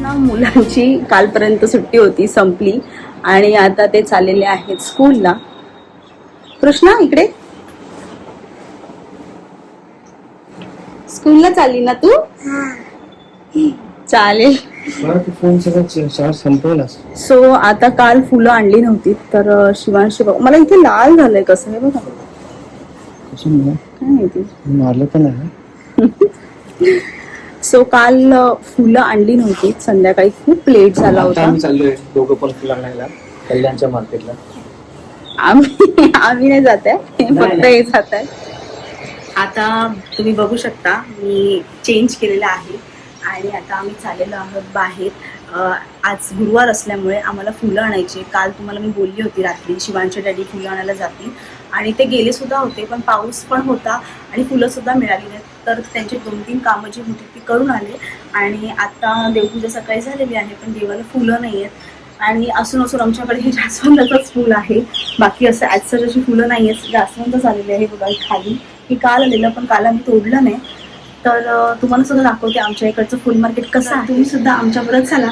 ना मुलांची कालपर्यंत सुट्टी होती, संपली आणि आता ते चाललेले आहेत स्कूलला. कृष्णा इकडे, स्कूलला चालली ना तू? चालेल. फोन सगळं चार्ज संपवला. सो आता काल फुलं आणली नव्हती तर शिवांशी मला इथे लाल झालंय कसं आहे बघा. काय माहिती मारलं पण आहे. सो काल फुलं आणली नव्हती, संध्याकाळी खूप लेट झाला होता. आम्ही चाललोय दोघं पण फुलं आणायला कल्याणच्या मार्केटला. आम्ही नाही जात आहे, फक्त हे जात आहे. आता तुम्ही बघू शकता मी चेंज केलेला आहे आणि आता आम्ही चाललेलो आहोत बाहेर. आज गुरुवार असल्यामुळे आम्हाला फुलं आणायची. काल तुम्हाला मी बोलली होती रात्री शिवांचे डॅडी फुलं आणायला जातील आणि ते गेले सुद्धा होते, पण पाऊस पण होता आणि फुलं सुद्धा मिळाली नाहीत. तर त्यांची 2-3 कामं जी होती ती करून आले आणि आता देवपूजा सकाळी झालेली आहे, पण देवाला फुलं नाही आहेत आणि असून आमच्याकडे हे जास्वंदाचंच फुल आहे. बाकी असं ॲज अशी फुलं नाही आहेत. जास्वंद झालेली आहे बघा खाली. ही काल आलेलं, पण काल आम्ही तोडलं नाही. तर तुम्हाला सुद्धा दाखवते आमच्या इकडचं फुल मार्केट कसं आहे. तुम्ही सुद्धा आमच्याबरोबर चला.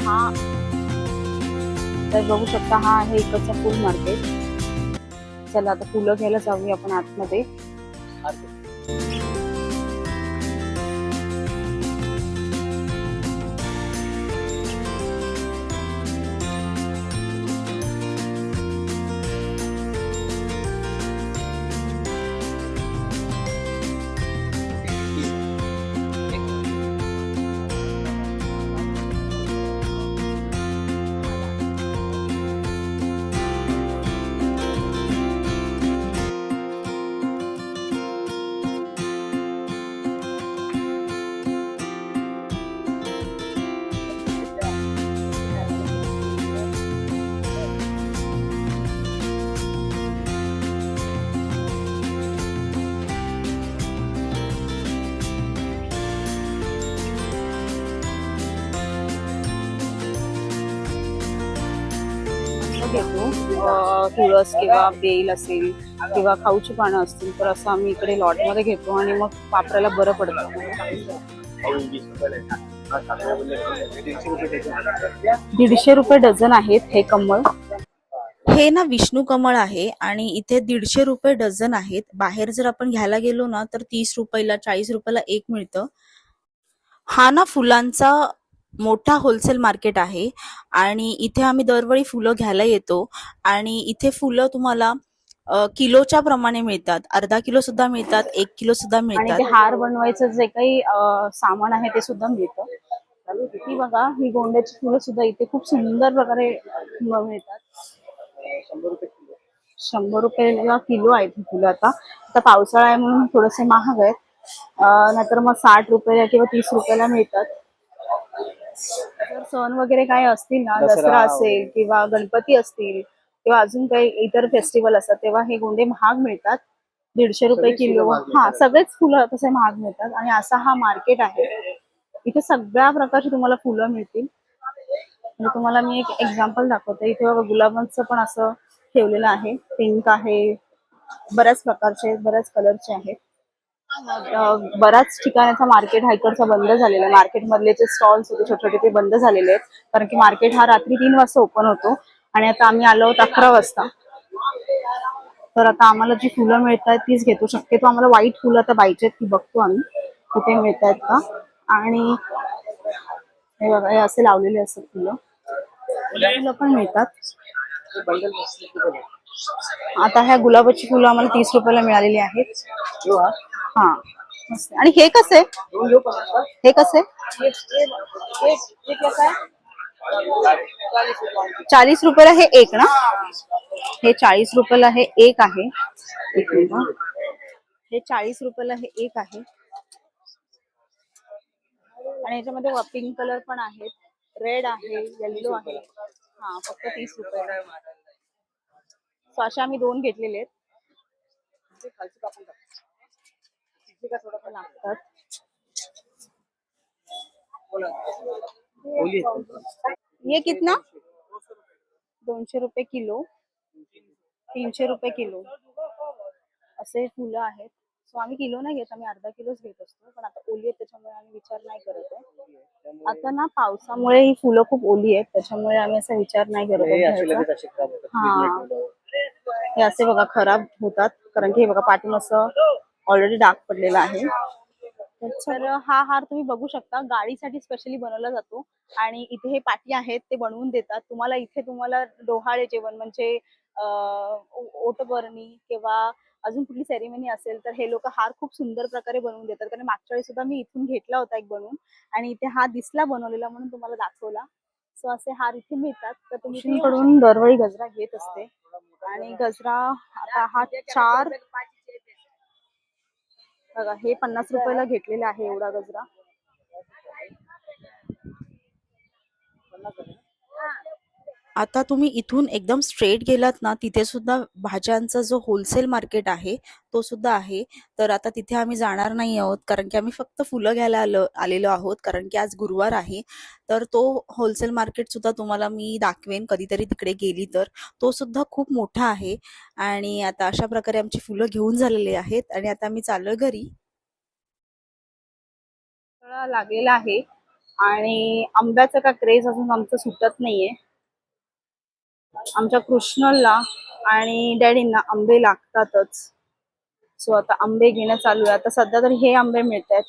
हा तर बघू शकता, हा आहे इकडचा फुल मार्केट. चला आता फुलं घ्यायला जाऊया आपण आतमध्ये. घेतो तुळस किंवा बेल असेल किंवा खाऊची पानं असतील तर असं आम्ही इकडे लॉट मध्ये घेतो आणि मग वापरायला बरं पडतं. 150 रुपये डझन आहेत हे कमळ. हे ना विष्णू कमळ आहे आणि इथे 150 रुपये डझन आहेत. बाहेर जर आपण घ्यायला गेलो ना तर 30 रुपयाला 40 रुपयाला एक मिळतं. हा ना फुलांचा मोठा होलसेल मार्केट आहे आणि इथे आम्ही दरवेळी फुलं घ्यायला येतो आणि इथे फुलं तुम्हाला किलोच्या प्रमाणे मिळतात. अर्धा किलो सुद्धा मिळतात, 1 किलो सुद्धा मिळतात. आणि ते हार बनवायचं जे काही सामान आहे ते सुद्धा मिळतं. ही बघा, ही गोंड्याची फुलं सुद्धा इथे खूप सुंदर प्रकारे मिळतात. 100 रुपये किलो आहेत ही फुलं. आता पावसाळा आहे म्हणून थोडेसे महाग आहेत, नाहीतर मग 60 रुपयाला किंवा 30 रुपयाला मिळतात. जर सण वगैरे काय असतील ना, दसरा असेल किंवा गणपती असतील किंवा अजून काही इतर फेस्टिवल असतात तेव्हा हे गोंडे महाग मिळतात. 150 रुपये किलो. हा सगळेच फुलं तसे महाग मिळतात आणि असा हा मार्केट आहे. इथे सगळ्या प्रकारची तुम्हाला फुलं मिळतील. म्हणजे तुम्हाला मी एक एक्झाम्पल दाखवते. इथे बघा गुलाबांचं पण असं ठेवलेलं आहे. पिंक आहे, बऱ्याच प्रकारचे बऱ्याच कलरचे आहेत. बऱ्याच ठिकाणाचा मार्केट हा इकडचा बंद झालेला आहे. मार्केट मधले जे स्टॉल्स होते छोटे छोटे ते बंद झालेले आहेत, कारण की मार्केट हा रात्री 3 वाजता ओपन होतो आणि आता आम्ही आलो आहोत 11 वाजता. तर आता आम्हाला जी फुलं मिळत आहेत तीच घेतो. शक्यतो आम्हाला व्हाईट फुलं आता पाहिजेत, ती बघतो आम्ही कुठे मिळत आहेत का. आणि हे बघा, हे असे लावलेले असतात फुलं पण मिळतात. आता ह्या गुलाबाची फुलं आम्हाला 30 रुपयाला मिळालेली आहेत. हा मस्त. आणि हे कसे, हे कसे? 40 रुपयाला हे एक ना, हे 40 रुपयाला हे एक आहे. हे 40 रुपयाला हे एक आहे आणि याच्यामध्ये पिंक कलर पण आहेत, रेड आहे, येल्लो आहे. हा फक्त 30 रुपये. सो अशा आम्ही 2 घेतलेले आहेत. लागतात. ये कितना 200 रुपये किलो 300 रुपये किलो असे फुलं आहेत. सो आम्ही किलो नाही घेत, आम्ही अर्धा किलोच घेत असतो, पण आता ओली आहेत त्याच्यामुळे आम्ही विचार नाही करत आहे. आता ना पावसामुळे ही फुलं खूप ओली आहेत त्याच्यामुळे आम्ही असा विचार नाही करत आहे घ्यायचा. हा, हे असे बघा खराब होतात कारण की हे बघा पाठीमागं ऑलरेडी डाग पडलेला आहे. तर हा हार तुम्ही बघू शकता, गाडीसाठी स्पेशली बनवला जातो आणि इथे हे पाटी आहेत ते बनवून देतात तुम्हाला. इथे तुम्हाला डोहाळे जेवण म्हणजे ओटबरणी किंवा अजून कुठली सेरेमनी असेल तर हे लोक हार खूप सुंदर प्रकारे बनवून देतात. कारण मागच्या वेळी सुद्धा मी इथून घेतला होता एक बनवून आणि इथे हा दिसला बनवलेला म्हणून तुम्हाला दाखवला. सो असे हार इथे मिळतात. तर तुम्ही कडून दरवेळी गजरा घेत असते आणि गजरा आता हा 4 बघा हे 50 रुपयाला घेतलेले आहे एवढा गजरा. आता तुम्ही इथून एकदम स्ट्रेट गेलात ना तिथे सुद्धा भाज्यांचा जो होलसेल मार्केट आहे तो सुद्धा आहे. तर आता तिथे आम्ही जाणार नाही आहोत कारण की आम्ही फक्त फुलं घ्यायला आलेलो आहोत कारण की आज गुरुवार आहे. तर तो होलसेल मार्केट सुद्धा तुम्हाला मी दाखवेन कधीतरी तिकडे गेली तर. तो सुद्धा खूप मोठा आहे आणि आता अशा प्रकारे आमची फुलं घेऊन झालेली आहेत आणि आता आम्ही चाललोय घरी. लागलेला आहे आणि आंब्याचं का क्रेज अजून आमचं सुटत नाहीये. आमच्या कृष्णला आणि डॅडींना आंबे लागतातच. सो आता आंबे घेणं चालू आहे. आता सध्या तर हे आंबे मिळत आहेत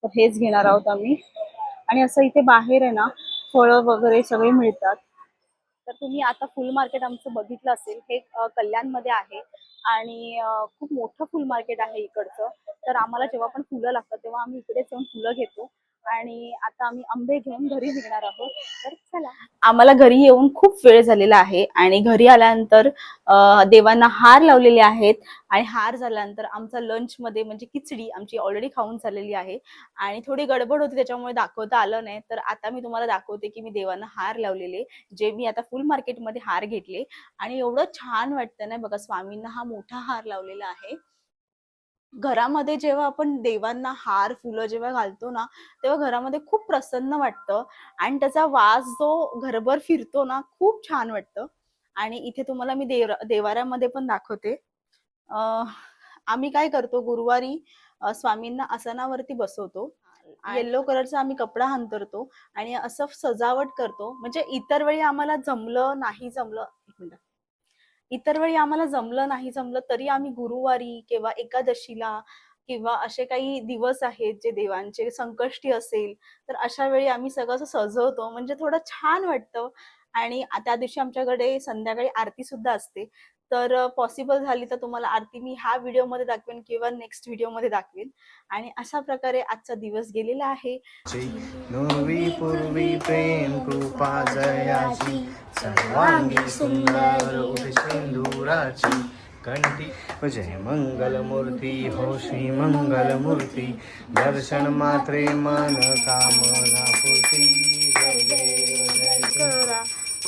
तर हेच घेणार आहोत आम्ही. आणि असं इथे बाहेर आहे ना फळं वगैरे सगळे मिळतात. तर तुम्ही आता फुल मार्केट आमचं बघितलं असेल, हे कल्याणमध्ये आहे आणि खूप मोठं फुल मार्केट आहे इकडचं. तर आम्हाला जेव्हा पण फुलं लागतात तेव्हा आम्ही इकडेच येऊन फुलं घेतो आणि आता आम्ही आंबे घेऊन घरी निघणार आहोत. तर चला, आम्हाला घरी येऊन खूप वेळ झालेला आहे आणि घरी आल्यानंतर देवांना हार लावलेले आहेत आणि हार झाल्यानंतर आमचा लंच मध्ये म्हणजे खिचडी आमची ऑलरेडी खाऊन झालेली आहे आणि थोडी गडबड होती त्याच्यामुळे दाखवता आलं नाही. तर आता मी तुम्हाला दाखवते की मी देवांना हार लावलेले, जे मी आता फुल मार्केटमध्ये हार घेतले आणि एवढं छान वाटतं ना बघा. स्वामींना हा मोठा हार लावलेला आहे. घरामध्ये जेव्हा आपण देवांना हार फुलं जेव्हा घालतो ना तेव्हा घरामध्ये खूप प्रसन्न वाटतं आणि त्याचा वास जो घरभर फिरतो ना खूप छान वाटतं. आणि इथे तुम्हाला मी देवाऱ्यामध्ये पण दाखवते. आम्ही काय करतो गुरुवारी स्वामींना आसनावरती बसवतो. येलो कलरचा आम्ही कपडा अंतरतो आणि असं सजावट करतो. म्हणजे इतर वेळी आम्हाला जमलं नाही जमलं एक मिनिट इतर वेळी आम्हाला जमलं नाही जमलं तरी आम्ही गुरुवारी किंवा एकादशीला किंवा असे काही दिवस आहेत जे देवांचे संकष्टी असेल तर अशा वेळी आम्ही सगळं असं सजवतो म्हणजे थोडं छान वाटतं. आणि त्या दिवशी आमच्याकडे संध्याकाळी आरती सुद्धा असते. तर पॉसिबल झाली तर तुम्हाला आरती मी ह्या व्हिडिओमध्ये दाखवेन किंवा नेक्स्ट व्हिडिओमध्ये दाखवेन. आणि अशा प्रकारे आजचा दिवस गेलेला आहे. नोवी पूर्वी प्रेम कृपा जयाची सर्वांगी सुंदर उठे सिंदुराची कंठी जय मंगल मूर्ती हो श्री मंगल मूर्ती दर्शन मात्रे मन कामना पूर्ती जय देव जय करा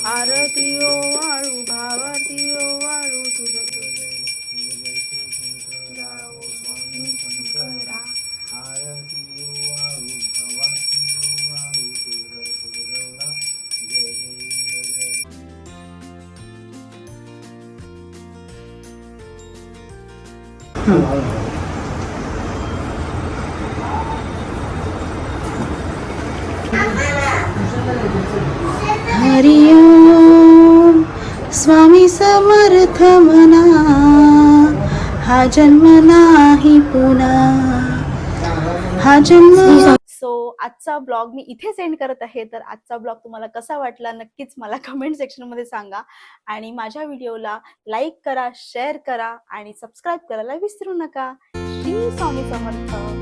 आरती ओ वाळू भावाती ओ वाळू तुझं हरि ओम स्वामी समर्थ मना हा जन्म नाही पुन्हा हा जन्म. सो आजचा ब्लॉग मी इथे सेंड करत आहे. तर आजचा ब्लॉग तुम्हाला कसा वाटला नक्कीच मला कमेंट सेक्शन मध्ये सांगा आणि माझ्या व्हिडिओला लाईक करा, शेअर करा आणि सबस्क्राईब करायला विसरू नका. श्री स्वामी समर्थ.